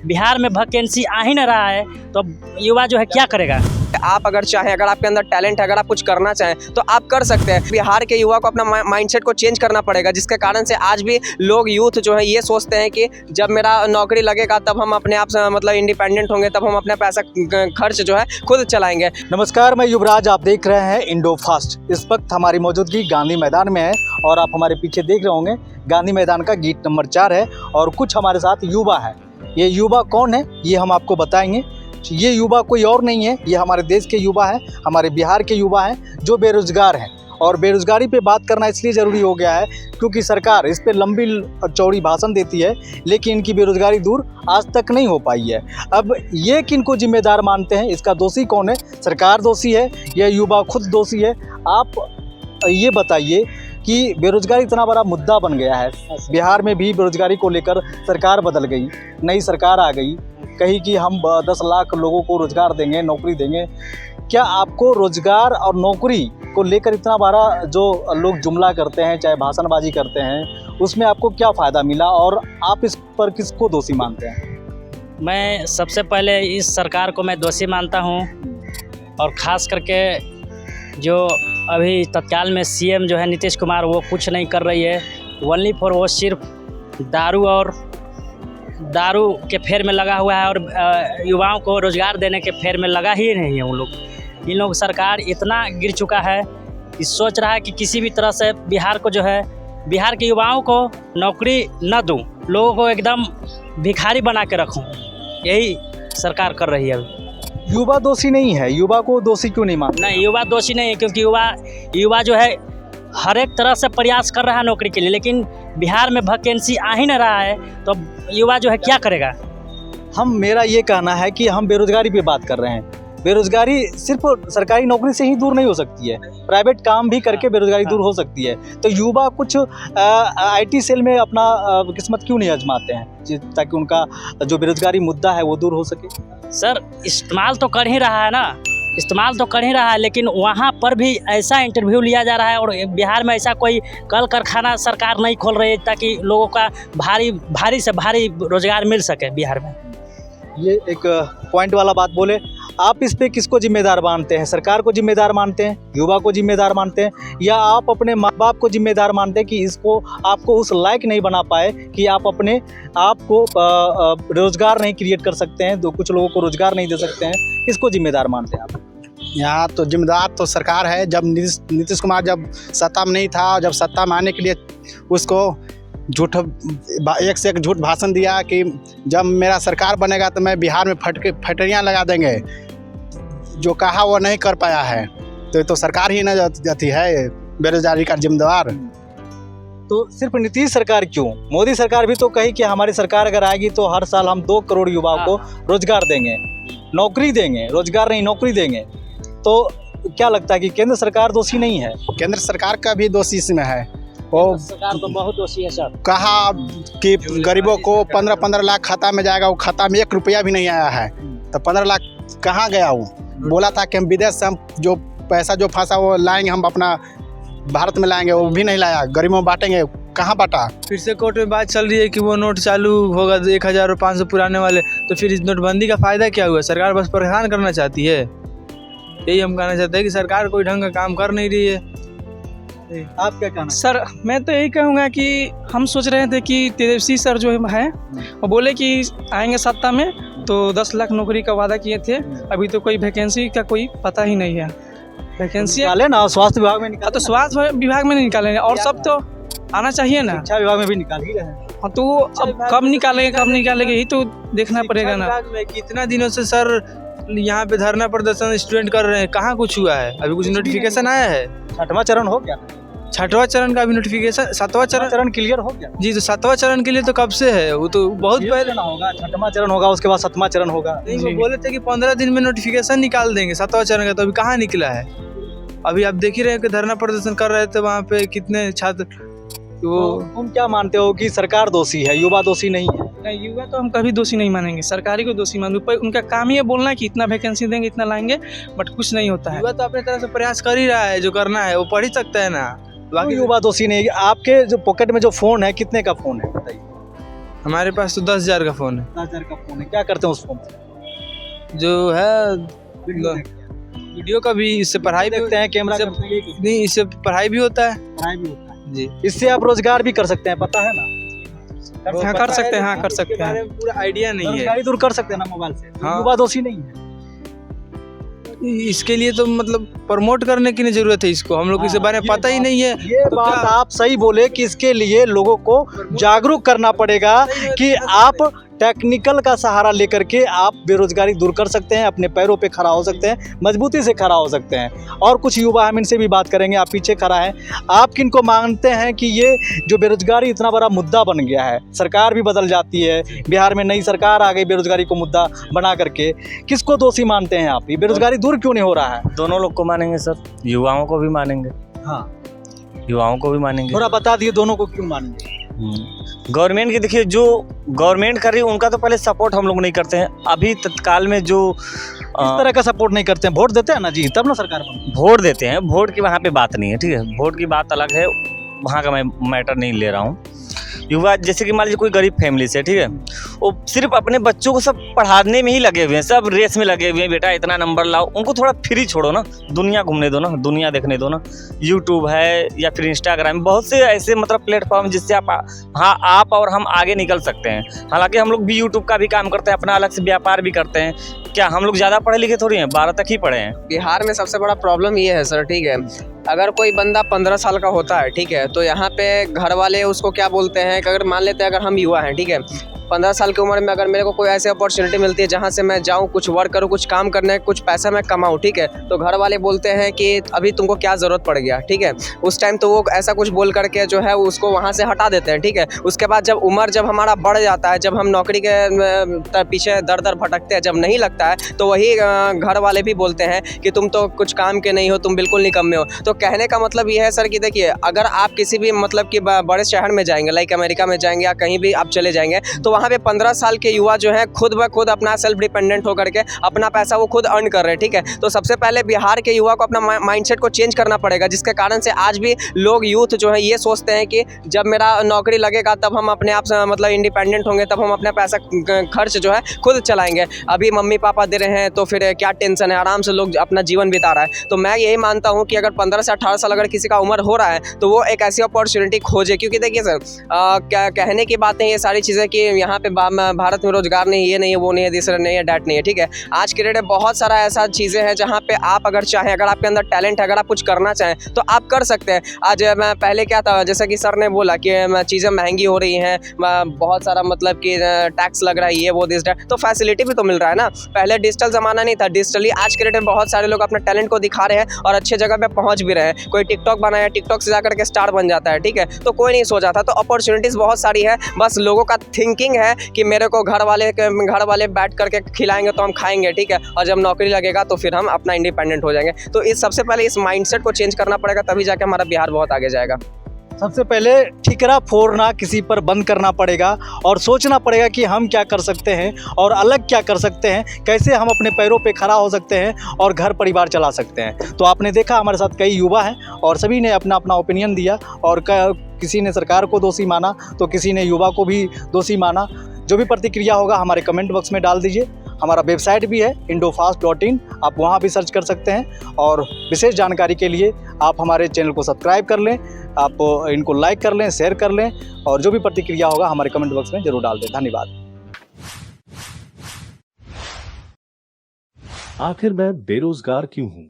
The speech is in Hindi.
बिहार में वैकेंसी आ ही नहीं रहा है तो युवा जो है क्या करेगा। आप अगर चाहें, अगर आपके अंदर टैलेंट है, अगर आप कुछ करना चाहें तो आप कर सकते हैं। बिहार के युवा को अपना माइंडसेट को चेंज करना पड़ेगा, जिसके कारण से आज भी लोग यूथ जो है ये सोचते हैं कि जब मेरा नौकरी लगेगा तब हम अपने आप से मतलब इंडिपेंडेंट होंगे, तब हम अपना पैसा खर्च जो है खुद चलाएंगे। नमस्कार, मैं युवराज, आप देख रहे हैं इंडो फास्ट। इस वक्त हमारी मौजूदगी गांधी मैदान में है और आप हमारे पीछे देख रहे होंगे गांधी मैदान का गेट नंबर 4 है और कुछ हमारे साथ युवा है। ये युवा कौन है ये हम आपको बताएंगे। ये युवा कोई और नहीं है, ये हमारे देश के युवा हैं, हमारे बिहार के युवा हैं जो बेरोजगार हैं। और बेरोजगारी पे बात करना इसलिए ज़रूरी हो गया है क्योंकि सरकार इस पे लंबी चौड़ी भाषण देती है, लेकिन इनकी बेरोजगारी दूर आज तक नहीं हो पाई है। अब ये किनको जिम्मेदार मानते हैं, इसका दोषी कौन है? सरकार दोषी है या युवा खुद दोषी है? आप ये बताइए कि बेरोजगारी इतना बड़ा मुद्दा बन गया है, बिहार में भी बेरोजगारी को लेकर सरकार बदल गई, नई सरकार आ गई, कही कि हम 10 लाख लोगों को रोज़गार देंगे, नौकरी देंगे। क्या आपको रोज़गार और नौकरी को लेकर इतना बड़ा जो लोग जुमला करते हैं, चाहे भाषणबाजी करते हैं, उसमें आपको क्या फ़ायदा मिला और आप इस पर किसको दोषी मानते हैं? मैं सबसे पहले इस सरकार को मैं दोषी मानता हूँ और ख़ास करके जो अभी तत्काल में सीएम जो है नीतीश कुमार, वो कुछ नहीं कर रही है। ओनली फॉर वो सिर्फ दारू के फेर में लगा हुआ है और युवाओं को रोज़गार देने के फेर में लगा ही नहीं है। इन लोग सरकार इतना गिर चुका है कि सोच रहा है कि किसी भी तरह से बिहार को जो है, बिहार के युवाओं को नौकरी न दूं, लोगों को एकदम भिखारी बना के रखूं, यही सरकार कर रही है। अभी युवा दोषी नहीं है, युवा को दोषी क्यों नहीं मानते? नहीं, युवा दोषी नहीं है क्योंकि युवा जो है हर एक तरह से प्रयास कर रहा है नौकरी के लिए, लेकिन बिहार में वैकेंसी आ ही नहीं रहा है तो युवा जो है क्या करेगा। मेरा ये कहना है कि हम बेरोजगारी पे बात कर रहे हैं। बेरोजगारी सिर्फ सरकारी नौकरी से ही दूर नहीं हो सकती है, प्राइवेट काम भी करके बेरोजगारी दूर हो सकती है। तो युवा कुछ आईटी सेल में अपना किस्मत क्यों नहीं आजमाते हैं ताकि उनका जो बेरोजगारी मुद्दा है वो दूर हो सके? सर, इस्तेमाल तो कर ही रहा है ना, इस्तेमाल तो कर ही रहा है, लेकिन वहाँ पर भी ऐसा इंटरव्यू लिया जा रहा है और बिहार में ऐसा कोई कल कारखाना सरकार नहीं खोल रही है ताकि लोगों का भारी से भारी रोजगार मिल सके बिहार में। ये एक पॉइंट वाला बात बोले। आप इस पे किसको जिम्मेदार मानते हैं? सरकार को जिम्मेदार मानते हैं, युवा को जिम्मेदार मानते हैं, या आप अपने माँ बाप को जिम्मेदार मानते हैं कि इसको आपको उस लायक नहीं बना पाए कि आप अपने आप को रोजगार नहीं क्रिएट कर सकते हैं, तो कुछ लोगों को रोजगार नहीं दे सकते हैं? किसको जिम्मेदार मानते हैं आप? यहाँ तो जिम्मेदार तो सरकार है। जब नीतीश कुमार जब सत्ता में नहीं था, जब सत्ता में आने के लिए उसको एक से एक झूठ भाषण दिया कि जब मेरा सरकार बनेगा तो मैं बिहार में फैक्ट्रियाँ लगा देंगे, जो कहा वो नहीं कर पाया है। तो सरकार ही न जाती है बेरोजगारी का जिम्मेदार। तो सिर्फ नीतीश सरकार क्यों, मोदी सरकार भी तो कही कि हमारी सरकार अगर आएगी तो हर साल हम 2 करोड़ युवाओं को रोजगार देंगे, नौकरी देंगे, रोजगार नहीं नौकरी देंगे। तो क्या लगता है कि केंद्र सरकार दोषी नहीं है? केंद्र सरकार का भी दोषी इसमें है। वो सरकार तो बहुत दोषी है सर। कहा कि गरीबों को 15-15 लाख खाता में जाएगा, वो खाता में 1 रुपया भी नहीं आया है। तो 15 लाख कहाँ गया? वो बोला था कि हम विदेश से हम जो पैसा जो फंसा वो लाएंगे, हम अपना भारत में लाएंगे, वो भी नहीं लाया, गरीबों में बांटेंगे, कहाँ बांटा? फिर से कोर्ट में बात चल रही है कि वो नोट चालू होगा 1000 और 500 पुराने वाले। तो फिर इस नोटबंदी का फ़ायदा क्या हुआ? सरकार बस परेशान करना चाहती है। यही हम कहना चाहते हैं कि सरकार कोई ढंग का काम कर नहीं रही है। आप क्या कहना? सर, मैं तो यही कहूँगा कि हम सोच रहे थे कि तेजस्वी सर जो है वो बोले कि आएंगे सत्ता में तो 10 लाख नौकरी का वादा किए थे। अभी तो कोई वैकेंसी का कोई पता ही नहीं है। वैकेंसी निकाले ना, स्वास्थ्य विभाग में निकाले, तो स्वास्थ्य विभाग में नहीं निकालेंगे और सब तो आना चाहिए ना, शिक्षा विभाग में भी निकाल ही रहे हैं। हाँ, तो अब कब निकालेंगे यही तो देखना पड़ेगा ना। कितना दिनों से सर यहाँ पे धरना प्रदर्शन स्टूडेंट कर रहे हैं, कहाँ कुछ हुआ है? अभी कुछ नोटिफिकेशन आया है? 6वां चरण हो गया, 6वां चरण का अभी नोटिफिकेशन, 7वां चरण क्लियर हो गया जी। तो 7वां चरण के लिए तो कब से है? वो तो बहुत पहले ना होगा, 6वां चरण होगा, उसके बाद 7वां चरण होगा। नहीं, वो बोले थे कि 15 दिन में नोटिफिकेशन निकाल देंगे 7वां चरण का, तो अभी कहाँ निकला है? अभी आप देख ही रहे हैं कि धरना प्रदर्शन कर रहे थे वहाँ पे कितने छात्र। तो तुम क्या मानते हो कि सरकार दोषी है, युवा दोषी नहीं है? नहीं, युवा तो हम कभी दोषी नहीं मानेंगे, सरकारी को दोषी मानेंगे। उनका काम ही है बोलना कि इतना वैकेंसी देंगे, इतना लाएंगे, बट कुछ नहीं होता है। युवा तो अपने तरह से प्रयास कर ही रहा है, जो करना है वो पढ़ ही सकता है ना। बाकी युवा दोषी नहीं। आपके जो पॉकेट में जो फ़ोन है, कितने का फ़ोन है बताइए? हमारे पास तो 10,000 का फ़ोन है। 10,000 का फ़ोन है, क्या करते हैं उस फ़ोन से? जो है वीडियो का भी, इससे पढ़ाई भी देखते हैं, कैमरा इससे- करते हैं, ये कुछ नहीं, इससे पढ़ाई भी होता है पढ़ाई भी होता है। जी। इससे आप रोजगार भी कर सकते हैं, पता है ना? हाँ, कर सकते हैं, हाँ, कर सकते हैं। इसके बारे में पूरा आइडिया नहीं है। बेरोजगारी दूर कर सकते हैं ना मोबाइल से। हाँ। युवा दोषी नहीं है। इसके लिए तो मतलब प्रमोट करने की नहीं जरूरत है इसको, हम लोग इसके हाँ, बारे में ये पता ही बात- नहीं है। ये तो बात क्या- आप सही बोले कि इसके लिए लोगों को जागरूक करना पड़ेगा कि आप टेक्निकल का सहारा लेकर के आप बेरोजगारी दूर कर सकते हैं, अपने पैरों पे खड़ा हो सकते हैं, मजबूती से खड़ा हो सकते हैं। और कुछ युवा हम इनसे भी बात करेंगे। आप पीछे खड़ा है, आप किनको मानते हैं कि ये जो बेरोजगारी इतना बड़ा मुद्दा बन गया है, सरकार भी बदल जाती है, बिहार में नई सरकार आ गई बेरोजगारी को मुद्दा बना करके, किसको दोषी मानते हैं आप? ये बेरोजगारी दूर क्यों नहीं हो रहा है? दोनों लोग को मानेंगे सर, युवाओं को भी मानेंगे। हाँ, युवाओं को भी मानेंगे। थोड़ा बता दिए दोनों को क्यों मानेंगे। गवर्नमेंट की देखिए, जो गवर्नमेंट कर रही है उनका तो पहले सपोर्ट हम लोग नहीं करते हैं। अभी तत्काल में जो इस तरह का सपोर्ट नहीं करते हैं, वोट देते हैं ना जी, तब ना सरकार बनती वोट देते हैं, वोट की वहाँ पे बात नहीं है, ठीक है। वोट की बात अलग है, वहाँ का मैं मैटर नहीं ले रहा हूँ। युवा जैसे कि मान लीजिए कोई गरीब फैमिली से, ठीक है, वो सिर्फ अपने बच्चों को सब पढ़ाने में ही लगे हुए हैं, सब रेस में लगे हुए हैं, बेटा इतना नंबर लाओ। उनको थोड़ा फ्री छोड़ो ना, दुनिया घूमने दो ना, दुनिया देखने दो ना। यूट्यूब है या फिर इंस्टाग्राम, बहुत से ऐसे मतलब प्लेटफॉर्म जिससे आप और हम आगे निकल सकते हैं। हालांकि हम लोग भी यूट्यूब का भी काम करते हैं, अपना अलग से व्यापार भी करते हैं। क्या हम लोग ज़्यादा पढ़े लिखे थोड़ी हैं, 12 तक ही पढ़े हैं। बिहार में सबसे बड़ा प्रॉब्लम ये है सर, ठीक है, अगर कोई बंदा 15 साल का होता है, ठीक है, तो यहाँ पे घर वाले उसको क्या बोलते हैं कि अगर मान लेते हैं अगर हम युवा हैं, ठीक है, 15 साल की उम्र में अगर मेरे को कोई ऐसी अपॉर्चुनिटी मिलती है जहाँ से मैं जाऊँ, कुछ वर्क करूँ, कुछ काम करने, कुछ पैसा मैं कमाऊँ, ठीक है, तो घर वाले बोलते हैं कि अभी तुमको क्या ज़रूरत पड़ गया, ठीक है। उस टाइम तो वो ऐसा कुछ बोल करके जो है उसको वहाँ से हटा देते हैं, ठीक है। उसके बाद जब उम्र जब हमारा बढ़ जाता है, जब हम नौकरी के पीछे दर दर भटकते हैं, जब नहीं लगता है, तो वही घर वाले भी बोलते हैं कि तुम तो कुछ काम के नहीं हो, तुम बिल्कुल निकम्मे हो। तो कहने का मतलब ये है सर कि देखिए, अगर आप किसी भी मतलब कि बड़े शहर में जाएंगे, लाइक अमेरिका में जाएंगे या कहीं भी आप चले जाएंगे, तो वहाँ पे 15 साल के युवा जो है खुद ब खुद अपना सेल्फ डिपेंडेंट होकर के अपना पैसा वो खुद अर्न कर रहे हैं, ठीक है। तो सबसे पहले बिहार के युवा को अपना माइंडसेट को चेंज करना पड़ेगा, जिसके कारण से आज भी लोग यूथ जो है ये सोचते हैं कि जब मेरा नौकरी लगेगा तब हम अपने आप से मतलब इंडिपेंडेंट होंगे, तब हम अपना पैसा खर्च जो है खुद चलाएंगे। अभी मम्मी पापा दे रहे हैं तो फिर क्या टेंशन है, आराम से लोग अपना जीवन बिता रहा है। तो मैं यही मानता हूँ कि अगर 15 से 18 साल अगर किसी का उम्र हो रहा है तो वो एक ऐसी अपॉर्चुनिटी खोजे, क्योंकि देखिए सर, क्या कहने की बातें ये सारी चीज़ें कि यहाँ पे भारत में रोजगार नहीं, ये नहीं है, वो नहीं है, तीसरा नहीं है, डैट नहीं है, ठीक है। आज के डेट में बहुत सारा ऐसा चीज़ें हैं जहाँ पे आप अगर चाहें, अगर आपके अंदर टैलेंट है, अगर आप कुछ करना चाहें तो आप कर सकते हैं। आज मैं पहले क्या था, जैसा कि सर ने बोला कि चीज़ें महंगी हो रही हैं, बहुत सारा मतलब कि टैक्स लग रहा है, ये वो दिस डैट, तो फैसिलिटी भी तो मिल रहा है ना। पहले डिजिटल ज़माना नहीं था, डिजिटली आज के डेट में बहुत सारे लोग अपने टैलेंट को दिखा रहे हैं और अच्छे जगह पे पहुंच भी रहे हैं। कोई टिकटॉक बनाया, टिकटॉक से जाकर के स्टार बन जाता है, ठीक है। तो कोई नहीं सोचा था, तो अपॉर्चुनिटीज़ बहुत सारी है, बस लोगों का थिंकिंग है कि मेरे को घर वाले बैठ करके खिलाएंगे तो हम खाएंगे, ठीक है, और जब नौकरी लगेगा तो फिर हम अपना इंडिपेंडेंट हो जाएंगे। तो इस सबसे पहले इस माइंडसेट को चेंज करना पड़ेगा, तभी जाके हमारा बिहार बहुत आगे जाएगा। सबसे पहले ठिकरा फोड़ना किसी पर बंद करना पड़ेगा और सोचना पड़ेगा कि हम क्या कर सकते हैं और अलग क्या कर सकते हैं, कैसे हम अपने पैरों पे खड़ा हो सकते हैं और घर परिवार चला सकते हैं। तो आपने देखा हमारे साथ कई युवा हैं और सभी ने अपना अपना ओपिनियन दिया, और किसी ने सरकार को दोषी माना तो किसी ने युवा को भी दोषी माना। जो भी प्रतिक्रिया होगा हमारे कमेंट बॉक्स में डाल दीजिए। हमारा वेबसाइट भी है indofast.in, आप वहाँ भी सर्च कर सकते हैं। और विशेष जानकारी के लिए आप हमारे चैनल को सब्सक्राइब कर लें, आप इनको लाइक कर लें, शेयर कर लें, और जो भी प्रतिक्रिया होगा हमारे कमेंट बॉक्स में ज़रूर डाल दें। धन्यवाद। आखिर मैं बेरोजगार क्यों हूं?